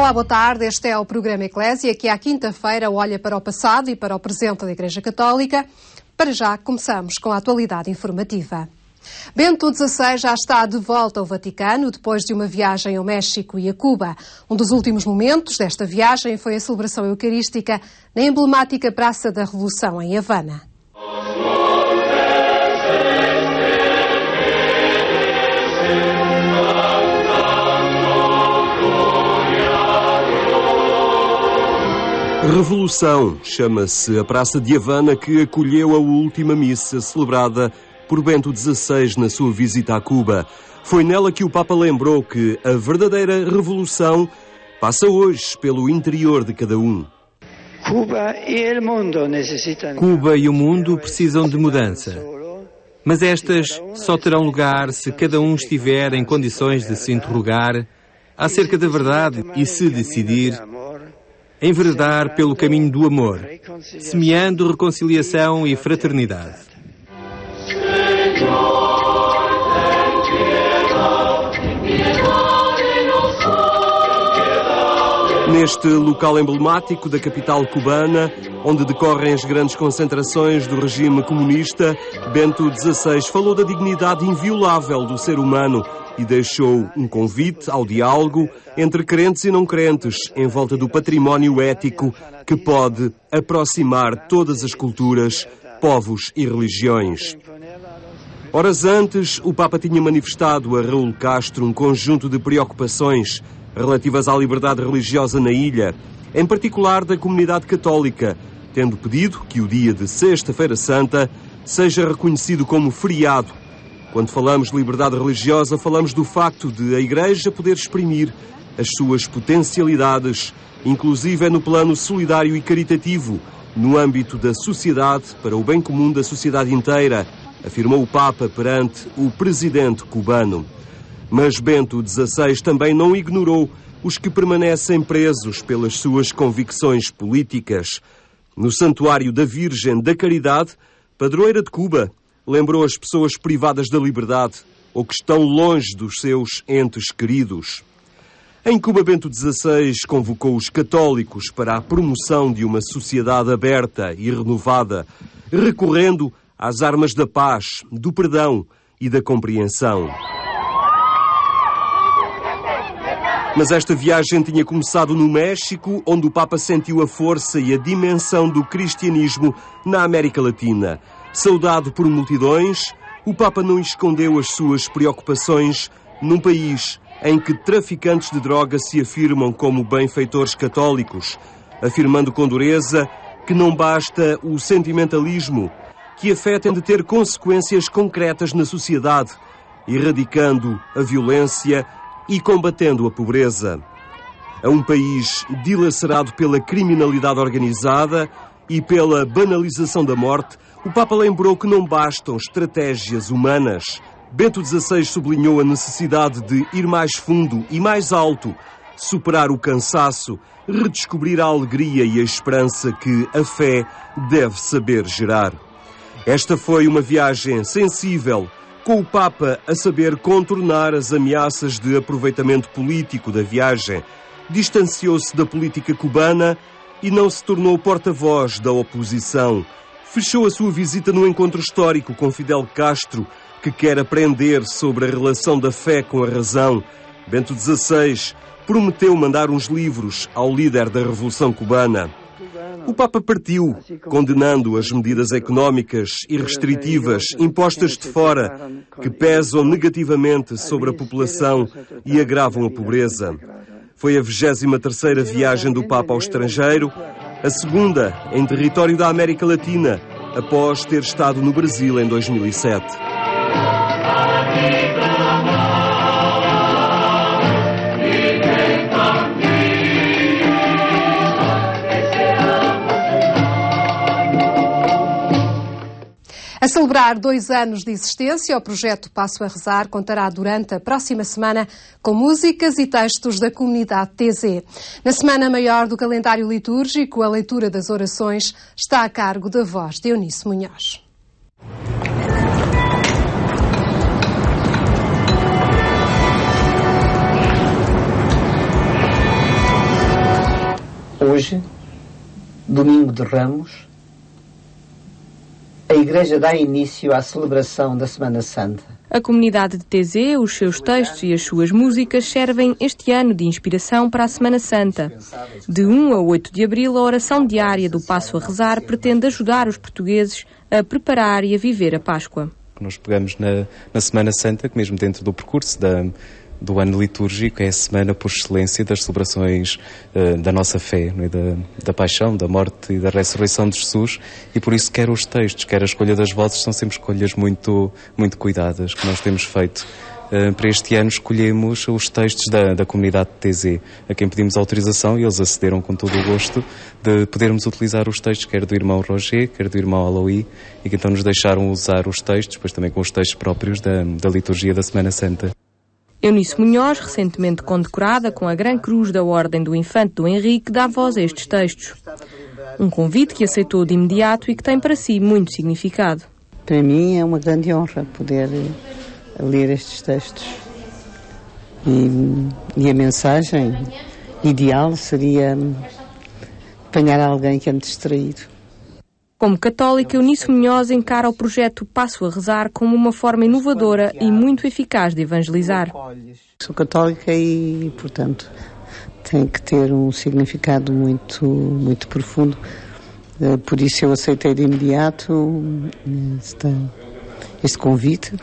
Olá, boa tarde. Este é o programa Eclésia, que à quinta-feira olha para o passado e para o presente da Igreja Católica. Para já, começamos com a atualidade informativa. Bento XVI já está de volta ao Vaticano depois de uma viagem ao México e a Cuba. Um dos últimos momentos desta viagem foi a celebração eucarística na emblemática Praça da Revolução, em Havana. Revolução chama-se a Praça de Havana, que acolheu a última missa celebrada por Bento XVI na sua visita a Cuba. Foi nela que o Papa lembrou que a verdadeira revolução passa hoje pelo interior de cada um. Cuba e o mundo precisam de mudança. Mas estas só terão lugar se cada um estiver em condições de se interrogar acerca da verdade e se decidir enveredar pelo caminho do amor, semeando reconciliação e fraternidade. Neste local emblemático da capital cubana, onde decorrem as grandes concentrações do regime comunista, Bento XVI falou da dignidade inviolável do ser humano e deixou um convite ao diálogo entre crentes e não crentes em volta do património ético que pode aproximar todas as culturas, povos e religiões. Horas antes, o Papa tinha manifestado a Raul Castro um conjunto de preocupações relativas à liberdade religiosa na ilha, em particular da comunidade católica, tendo pedido que o dia de Sexta-feira Santa seja reconhecido como feriado. Quando falamos de liberdade religiosa, falamos do facto de a Igreja poder exprimir as suas potencialidades, inclusive no plano solidário e caritativo, no âmbito da sociedade, para o bem comum da sociedade inteira, afirmou o Papa perante o presidente cubano. Mas Bento XVI também não ignorou os que permanecem presos pelas suas convicções políticas. No Santuário da Virgem da Caridade, padroeira de Cuba, lembrou as pessoas privadas da liberdade ou que estão longe dos seus entes queridos. Em Cuba, Bento XVI convocou os católicos para a promoção de uma sociedade aberta e renovada, recorrendo às armas da paz, do perdão e da compreensão. Mas esta viagem tinha começado no México, onde o Papa sentiu a força e a dimensão do cristianismo na América Latina. Saudado por multidões, o Papa não escondeu as suas preocupações num país em que traficantes de drogas se afirmam como benfeitores católicos, afirmando com dureza que não basta o sentimentalismo, que a fé tem de ter consequências concretas na sociedade, erradicando a violência e combatendo a pobreza. A um país dilacerado pela criminalidade organizada e pela banalização da morte, o Papa lembrou que não bastam estratégias humanas. Bento XVI sublinhou a necessidade de ir mais fundo e mais alto, superar o cansaço, redescobrir a alegria e a esperança que a fé deve saber gerar. Esta foi uma viagem sensível, com o Papa a saber contornar as ameaças de aproveitamento político da viagem. Distanciou-se da política cubana e não se tornou porta-voz da oposição. Fechou a sua visita num encontro histórico com Fidel Castro, que quer aprender sobre a relação da fé com a razão. Bento XVI prometeu mandar uns livros ao líder da Revolução Cubana. O Papa partiu, condenando as medidas económicas e restritivas impostas de fora, que pesam negativamente sobre a população e agravam a pobreza. Foi a 23ª viagem do Papa ao estrangeiro, a segunda em território da América Latina, após ter estado no Brasil em 2007. A celebrar 2 anos de existência, o projeto Passo a Rezar contará durante a próxima semana com músicas e textos da comunidade TZ. Na semana maior do calendário litúrgico, a leitura das orações está a cargo da voz de Eunice Munhoz. Hoje, domingo de Ramos, a Igreja dá início à celebração da Semana Santa. A comunidade de Taizé, os seus textos e as suas músicas servem este ano de inspiração para a Semana Santa. De 1 a 8 de abril, a oração diária do Passo a Rezar pretende ajudar os portugueses a preparar e a viver a Páscoa. Nós pegamos na Semana Santa, que mesmo dentro do percurso do ano litúrgico, é a semana por excelência das celebrações da nossa fé, não é? da paixão, da morte e da ressurreição de Jesus, e por isso quer os textos, quer a escolha das vozes, são sempre escolhas muito, muito cuidadas que nós temos feito. Para este ano escolhemos os textos da comunidade de Taizé, a quem pedimos autorização, e eles acederam com todo o gosto de podermos utilizar os textos, quer do irmão Roger, quer do irmão Aloí, e que então nos deixaram usar os textos, depois também com os textos próprios da liturgia da Semana Santa. Eunice Munhoz, recentemente condecorada com a Gran Cruz da Ordem do Infante Dom Henrique, dá voz a estes textos. Um convite que aceitou de imediato e que tem para si muito significado. Para mim é uma grande honra poder ler estes textos. E a mensagem ideal seria apanhar alguém que ande distraído. Como católica, Eunice Munhoz encara o projeto Passo a Rezar como uma forma inovadora e muito eficaz de evangelizar. Sou católica e, portanto, tem que ter um significado muito, muito profundo. Por isso eu aceitei de imediato este convite,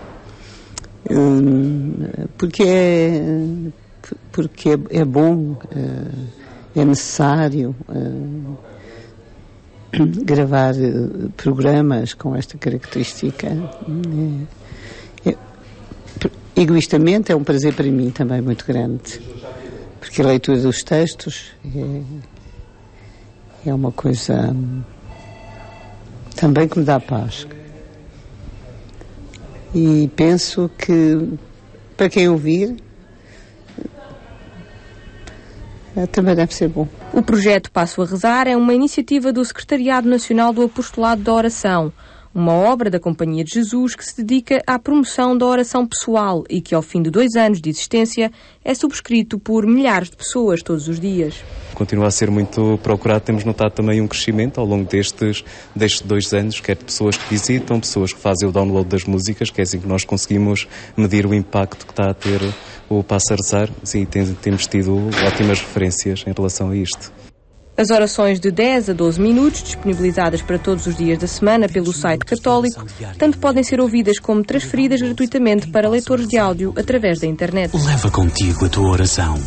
porque é bom, é necessário gravar programas com esta característica. Egoistamente é um prazer para mim também muito grande, porque a leitura dos textos é uma coisa também que me dá paz. E penso que para quem ouvir também deve ser bom. O projeto Passo a Rezar é uma iniciativa do Secretariado Nacional do Apostolado da Oração, uma obra da Companhia de Jesus que se dedica à promoção da oração pessoal e que, ao fim de 2 anos de existência, é subscrito por milhares de pessoas todos os dias. Continua a ser muito procurado, temos notado também um crescimento ao longo destes 2 anos, quer de pessoas que visitam, pessoas que fazem o download das músicas, que é assim que nós conseguimos medir o impacto que está a ter o Passo a Rezar. Sim, temos tido ótimas referências em relação a isto. As orações de 10 a 12 minutos, disponibilizadas para todos os dias da semana pelo site católico, tanto podem ser ouvidas como transferidas gratuitamente para leitores de áudio através da internet. Leva contigo a tua oração.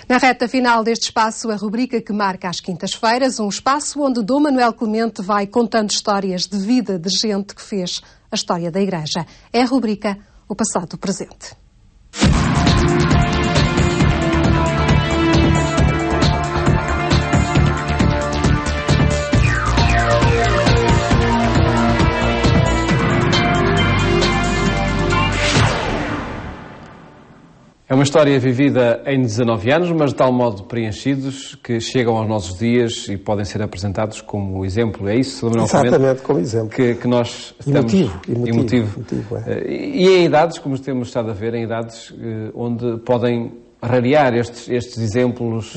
Na reta final deste espaço, a rubrica que marca às quintas-feiras, um espaço onde Dom Manuel Clemente vai contando histórias de vida de gente que fez a história da Igreja. É a rubrica O Passado Presente. É uma história vivida em 19 anos, mas de tal modo preenchidos que chegam aos nossos dias e podem ser apresentados como exemplo. É isso, Dom Manuel Clemente? Exatamente, como exemplo. Que nós estamos... Emotivo. E em idades, como temos estado a ver, em idades onde podem rarear estes exemplos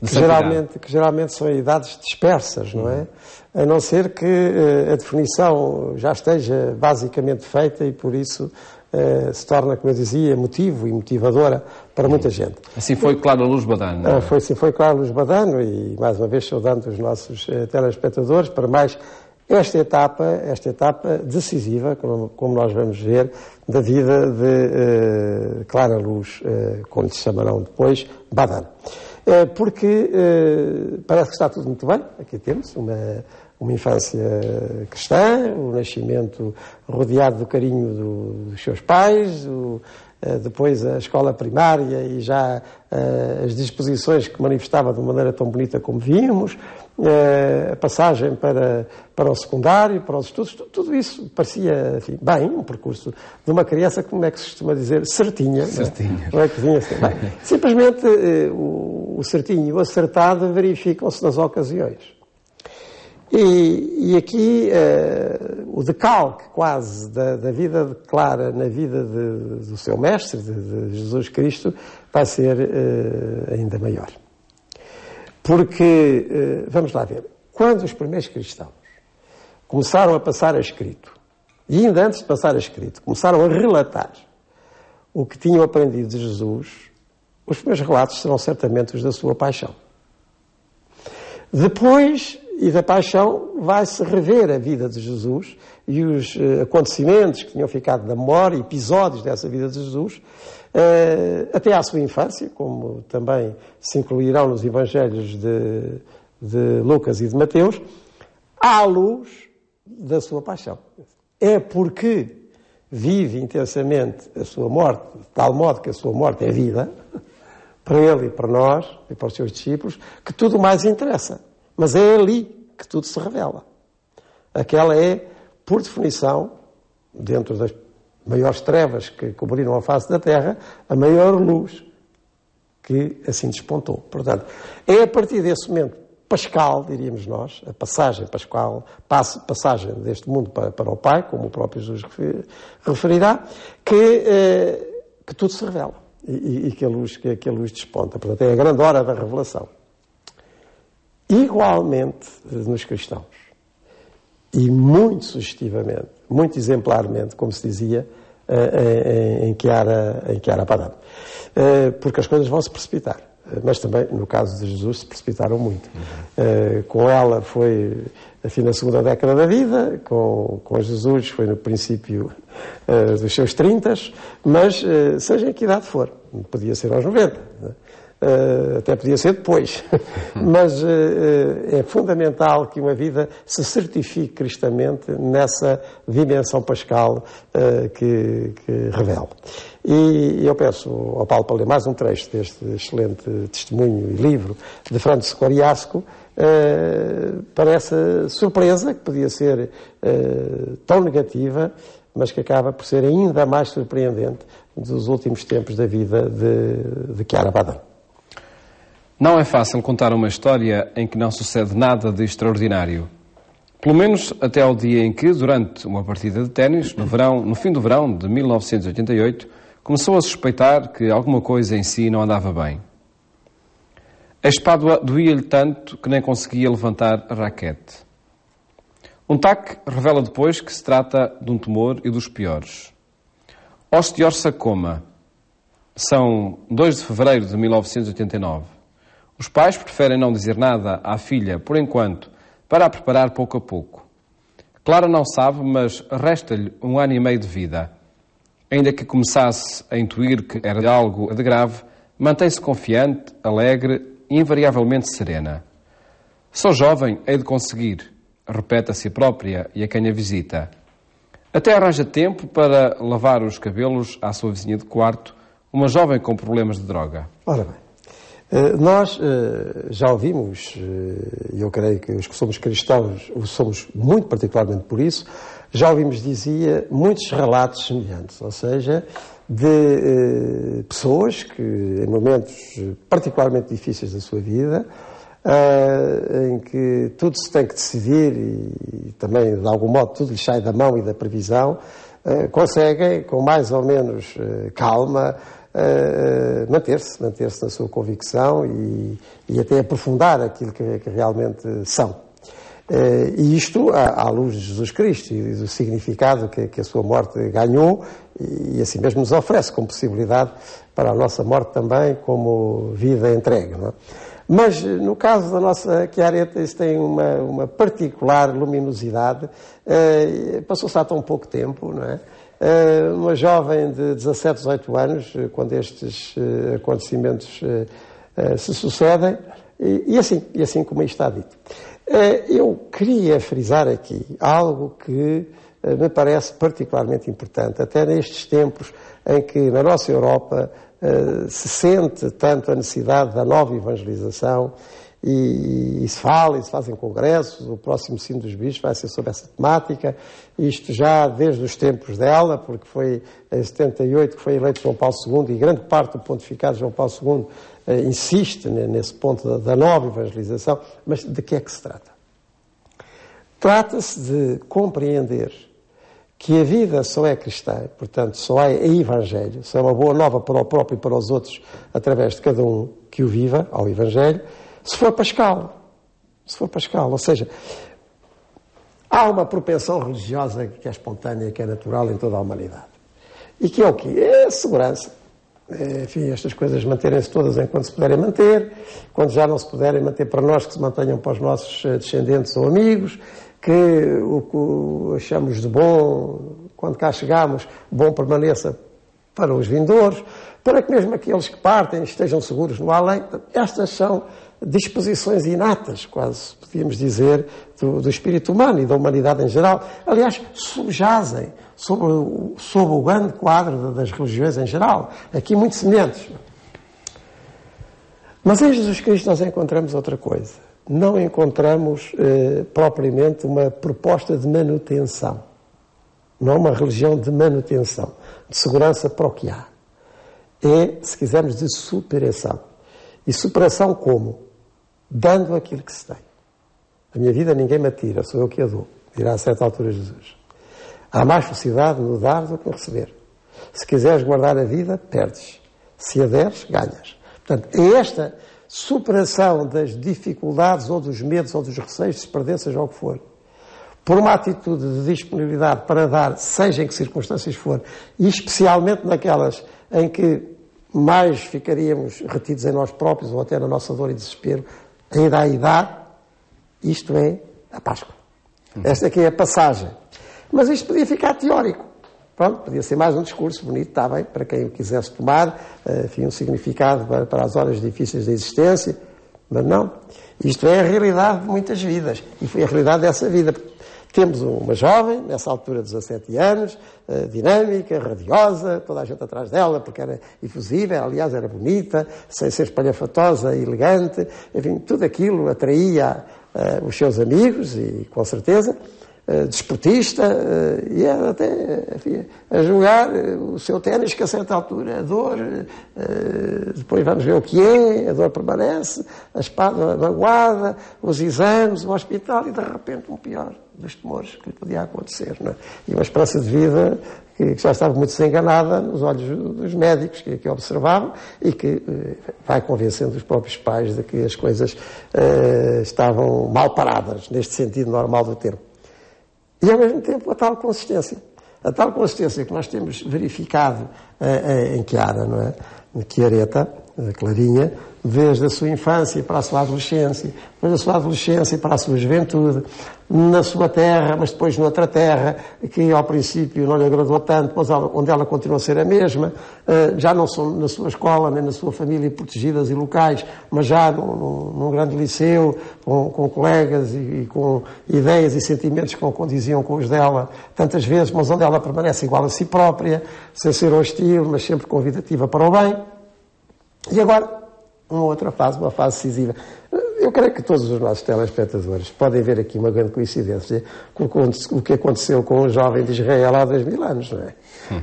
de santidade. Que geralmente são idades dispersas, não é? A não ser que a definição já esteja basicamente feita e por isso se torna, como eu dizia, motivo e motivadora para muita gente. Assim foi Clara Luz Badano. Foi Clara Luz Badano e, mais uma vez, saudando os nossos telespectadores para mais esta etapa decisiva, como nós vamos ver, da vida de Clara Luz, como lhe chamarão depois, Badano. Porque parece que está tudo muito bem. Aqui temos uma infância cristã, o nascimento rodeado do carinho dos seus pais, depois a escola primária e já as disposições que manifestava de uma maneira tão bonita como vimos, a passagem para o secundário, para os estudos, tudo isso parecia, enfim, bem, um percurso de uma criança, como é que se costuma dizer, certinha. Não é que vinha assim. Bem, simplesmente o certinho e o acertado verificam-se nas ocasiões. E aqui o decalque quase da vida clara na vida do seu mestre, de Jesus Cristo, vai ser ainda maior. Porque, vamos lá ver, quando os primeiros cristãos começaram a passar a escrito, e ainda antes de passar a escrito, começaram a relatar o que tinham aprendido de Jesus, os primeiros relatos serão certamente os da sua paixão. Depois e da paixão vai-se rever a vida de Jesus e os acontecimentos que tinham ficado na memória, episódios dessa vida de Jesus, até à sua infância, como também se incluirão nos evangelhos de Lucas e de Mateus, à luz da sua paixão. É porque vive intensamente a sua morte, de tal modo que a sua morte é vida, para ele e para nós, e para os seus discípulos, que tudo mais interessa. Mas é ali que tudo se revela. Aquela é, por definição, dentro das maiores trevas que cobriram a face da Terra, a maior luz que assim despontou. Portanto, é a partir desse momento pascal, diríamos nós, a passagem pascal, passagem deste mundo para o Pai, como o próprio Jesus referirá, que tudo se revela e que a luz desponta. Portanto, é a grande hora da revelação. Igualmente nos cristãos, e muito sugestivamente, muito exemplarmente, como se dizia, em Chiara Padano. Porque as coisas vão se precipitar. Mas também, no caso de Jesus, se precipitaram muito. Com ela foi, enfim, na segunda década da vida, com Jesus foi no princípio dos seus 30, mas seja em que idade for, podia ser aos 90, até podia ser depois, mas é fundamental que uma vida se certifique cristamente nessa dimensão pascal que revela. E eu peço ao Paulo para ler mais um trecho deste excelente testemunho e livro de Francisco Coriasco, para essa surpresa que podia ser tão negativa, mas que acaba por ser ainda mais surpreendente dos últimos tempos da vida de Chiara Padano. Não é fácil contar uma história em que não sucede nada de extraordinário. Pelo menos até ao dia em que, durante uma partida de ténis, no fim do verão de 1988, começou a suspeitar que alguma coisa em si não andava bem. A espádua doía-lhe tanto que nem conseguia levantar a raquete. Um TAC revela depois que se trata de um tumor e dos piores. Osteosarcoma. São 2 de fevereiro de 1989. Os pais preferem não dizer nada à filha, por enquanto, para a preparar pouco a pouco. Clara não sabe, mas resta-lhe 1 ano e meio de vida. Ainda que começasse a intuir que era algo de grave, mantém-se confiante, alegre e invariavelmente serena. Sou jovem, hei de conseguir, repete a si própria e a quem a visita. Até arranja tempo para lavar os cabelos à sua vizinha de quarto, uma jovem com problemas de droga. Ora bem. Nós já ouvimos, e eu creio que os que somos cristãos o somos muito particularmente por isso, já ouvimos, dizia, muitos relatos semelhantes, ou seja, de pessoas que, em momentos particularmente difíceis da sua vida, em que tudo se tem que decidir e também, de algum modo, tudo lhes sai da mão e da previsão, conseguem, com mais ou menos calma, manter-se na sua convicção e até aprofundar aquilo que realmente são. E isto à luz de Jesus Cristo e do significado que a sua morte ganhou e assim mesmo nos oferece como possibilidade para a nossa morte também como vida entregue, não é? Mas no caso da nossa Chiaretta isso tem uma particular luminosidade, passou-se há tão pouco tempo, não é? Uma jovem de 17, 18 anos, quando estes acontecimentos se sucedem, e assim como está dito. Eu queria frisar aqui algo que me parece particularmente importante, até nestes tempos em que na nossa Europa se sente tanto a necessidade da nova evangelização e se fala e se fazem congressos. O próximo Sínodo dos Bispos vai ser sobre essa temática, isto já desde os tempos dela, porque foi em 78 que foi eleito João Paulo II e grande parte do pontificado de João Paulo II insiste nesse ponto da nova evangelização. Mas de que é que se trata? Trata-se de compreender que a vida só é cristã, portanto, só é Evangelho, só é uma boa nova para o próprio e para os outros, através de cada um que o viva, ao Evangelho, se for pascal. Se for pascal, ou seja, há uma propensão religiosa que é espontânea, que é natural em toda a humanidade. E que é o quê? É a segurança. Enfim, estas coisas manterem-se todas enquanto se puderem manter, quando já não se puderem manter para nós, que se mantenham para os nossos descendentes ou amigos, que o que achamos de bom, quando cá chegamos, bom permaneça para os vindouros, para que mesmo aqueles que partem estejam seguros no além. Estas são disposições inatas, quase podíamos dizer, do espírito humano e da humanidade em geral. Aliás, subjazem sob o grande quadro das religiões em geral, aqui muito semelhantes. Mas em Jesus Cristo nós encontramos outra coisa. Não encontramos propriamente uma proposta de manutenção. Não é uma religião de manutenção, de segurança para o que há. É, se quisermos, de superação. E superação como? Dando aquilo que se tem. A minha vida ninguém me atira, sou eu que a dou, dirá a certa altura Jesus. Há mais felicidade no dar do que no receber. Se quiseres guardar a vida, perdes. Se a deres, ganhas. Portanto, é esta superação das dificuldades ou dos medos ou dos receios, se perder, seja o que for, por uma atitude de disponibilidade para dar, seja em que circunstâncias for, e especialmente naquelas em que mais ficaríamos retidos em nós próprios ou até na nossa dor e desespero, ainda aí dá, isto é a Páscoa. Esta aqui é a passagem. Mas isto podia ficar teórico. Pronto, podia ser mais um discurso bonito, está bem, para quem o quisesse tomar, enfim, um significado para as horas difíceis da existência, mas não. Isto é a realidade de muitas vidas, e foi a realidade dessa vida. Temos uma jovem, nessa altura de 17 anos, dinâmica, radiosa, toda a gente atrás dela, porque era efusiva, aliás, era bonita, sem ser espalhafatosa, elegante, enfim, tudo aquilo atraía os seus amigos, e com certeza, desportista, e era até, enfim, a jogar o seu ténis, que a certa altura a dor, depois vamos ver o que é, a dor permanece, a espada magoada, os exames, o hospital, e de repente um pior dos temores que lhe podia acontecer, não é? E uma esperança de vida que já estava muito desenganada nos olhos dos médicos que observavam, e que vai convencendo os próprios pais de que as coisas estavam mal paradas, neste sentido normal do termo. E, ao mesmo tempo, a tal consistência que nós temos verificado em Chiara, não é? Em Chiaretta, Clarinha, desde a sua infância para a sua adolescência, depois da sua adolescência para a sua juventude, na sua terra, mas depois noutra terra, que ao princípio não lhe agradou tanto, mas onde ela continua a ser a mesma, já não são na sua escola, nem na sua família protegidas e locais, mas já num grande liceu, com colegas e com ideias e sentimentos que não condiziam com os dela, tantas vezes, mas onde ela permanece igual a si própria, sem ser hostil, mas sempre convidativa para o bem. E agora, uma outra fase, uma fase decisiva. Eu creio que todos os nossos telespectadores podem ver aqui uma grande coincidência com o que aconteceu com o jovem de Israel há 2000 anos, não é?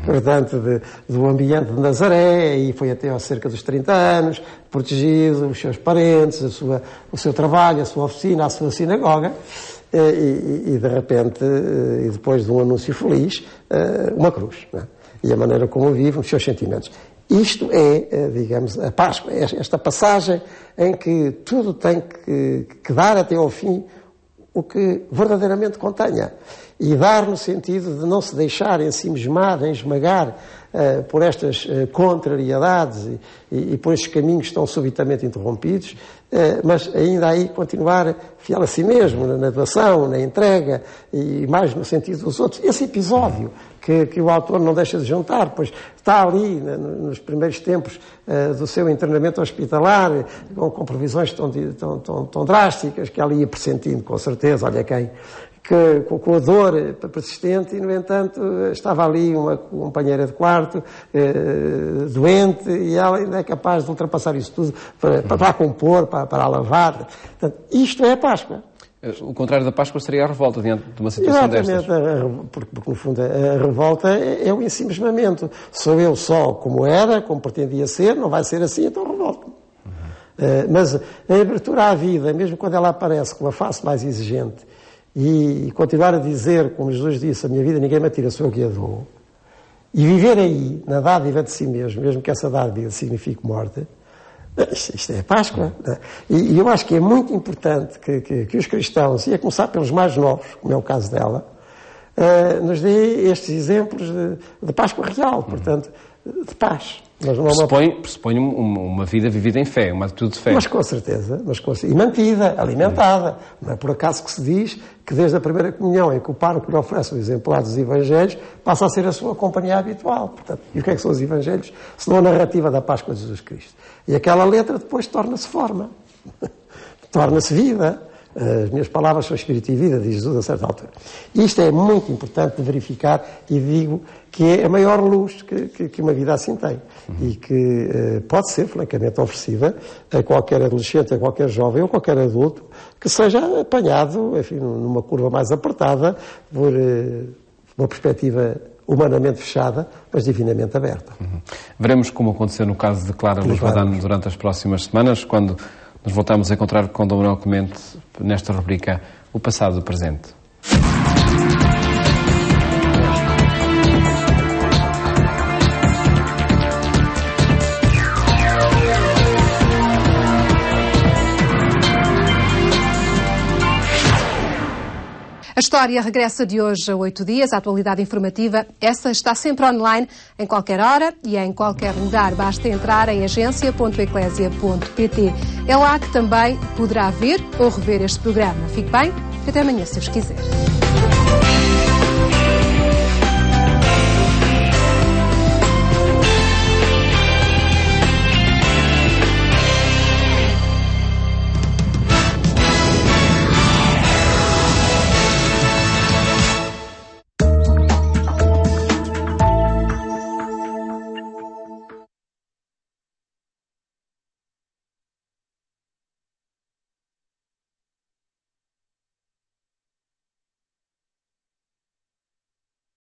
Portanto, do ambiente de Nazaré, e foi até aos cerca dos 30 anos, protegido, os seus parentes, o seu trabalho, a sua oficina, a sua sinagoga, e de repente, e depois de um anúncio feliz, uma cruz, não é? E a maneira como vive, os seus sentimentos. Isto é, digamos, a Páscoa, esta passagem em que tudo tem que dar até ao fim o que verdadeiramente contenha. E dar no sentido de não se deixar ensimismar, esmagar por estas contrariedades e por estes caminhos que estão subitamente interrompidos, mas ainda aí continuar fiel a si mesmo, na doação, na entrega, e mais no sentido dos outros. Esse episódio que o autor não deixa de juntar, pois está ali nos primeiros tempos do seu internamento hospitalar, com previsões tão drásticas, que ela ia pressentindo, com certeza, olha quem, com a dor persistente, e no entanto estava ali uma companheira de quarto, doente, e ela ainda é capaz de ultrapassar isso tudo para compor, para alavar. Portanto, isto é a Páscoa. O contrário da Páscoa seria a revolta diante de uma situação destas. Porque no fundo a revolta é o ensimismamento. Sou eu só como era, como pretendia ser, não vai ser assim, então revolto-me. Mas a abertura à vida, mesmo quando ela aparece com uma face mais exigente e continuar a dizer, como Jesus disse, a minha vida ninguém me atira, sou eu que a dou, e viver aí, na dádiva de si mesmo que essa dádiva signifique morte, isto é a Páscoa. E eu acho que é muito importante que os cristãos, e a começar pelos mais novos, como é o caso dela, nos dê estes exemplos de Páscoa real, portanto, de paz. Mas não pressupõe uma vida vivida em fé, uma atitude de fé. Mas com certeza, e mantida, alimentada. Não é por acaso que se diz que desde a primeira comunhão, em que o pároco lhe oferece o exemplar dos Evangelhos, passa a ser a sua companhia habitual. Portanto, e o que é que são os Evangelhos? Se não a narrativa da Páscoa de Jesus Cristo. E aquela letra depois torna-se forma, torna-se vida. As minhas palavras são espírito e vida, diz Jesus a certa altura. E isto é muito importante de verificar, e digo que é a maior luz que uma vida assim tem. E que pode ser, francamente, oferecida a qualquer adolescente, a qualquer jovem ou qualquer adulto que seja apanhado, enfim, numa curva mais apertada, por uma perspectiva humanamente fechada, mas divinamente aberta. Veremos como aconteceu no caso de Clara Luz Badano durante as próximas semanas, quando nos voltamos a encontrar com Dom Manuel Clemente nesta rubrica O Passado e o Presente. A história regressa de hoje a 8 dias. A atualidade informativa, essa está sempre online, em qualquer hora e em qualquer lugar. Basta entrar em agência.eclésia.pt. É lá que também poderá ver ou rever este programa. Fique bem, até amanhã, se os quiser.